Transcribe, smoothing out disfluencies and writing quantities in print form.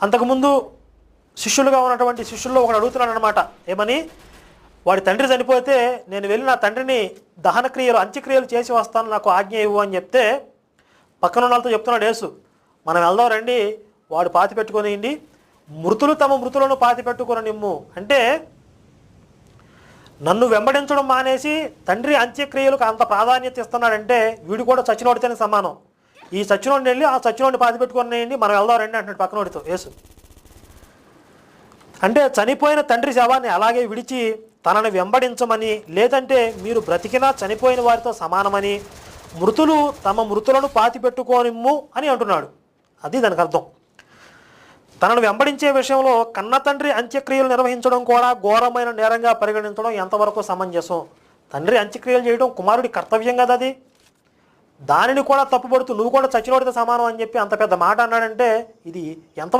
అంతకుముందు శిష్యులుగా ఉన్నటువంటి శిష్యుల్లో ఒకడు అడుగుతున్నాడు అనమాట, ఏమని, వాడి తండ్రి చనిపోతే నేను వెళ్ళి నా తండ్రిని దహన క్రియలు అంత్యక్రియలు చేసి వస్తాను, నాకు ఆజ్ఞ ఇవ్వు అని చెప్తే పక్కన ఉన్న వాళ్ళతో చెప్తున్నాడు యేసు, మనం వెళ్దాం రండి, వాడు పాతి పెట్టుకొనియండి, మృతులు తమ మృతులను పాతి పెట్టుకుని నిమ్ము. అంటే నన్ను వెంబడించడం మానేసి తండ్రి అంత్యక్రియలకు అంత ప్రాధాన్యత ఇస్తున్నాడంటే వీడు కూడా చచ్చినోడితేనే సమానం. ఈ చచ్చినోడిని వెళ్ళి ఆ చచ్చినోడిని పాతి పెట్టుకునేయండి, మనం వెళ్దాం రండి అంటున్నాడు పక్కనోడితో యేసు. అంటే చనిపోయిన తండ్రి శవాన్ని అలాగే విడిచి తనని వెంబడించమని, లేదంటే మీరు బ్రతికినా చనిపోయిన వారితో సమానమని, మృతులు తమ మృతులను పాతి పెట్టుకోనిమ్ము అని అంటున్నాడు. అది దానికి అర్థం. తనను వెంబడించే విషయంలో కన్న తండ్రి అంత్యక్రియలు నిర్వహించడం కూడా ఘోరమైన నేరంగా పరిగణించడం ఎంతవరకు సమంజసం? తండ్రి అంత్యక్రియలు చేయడం కుమారుడి కర్తవ్యం కదా, అది దానిని కూడా తప్పుపడుతూ నువ్వు కూడా చచ్చినోడితో సమానం అని చెప్పి అంత పెద్ద మాట అన్నాడంటే ఇది ఎంతవరకు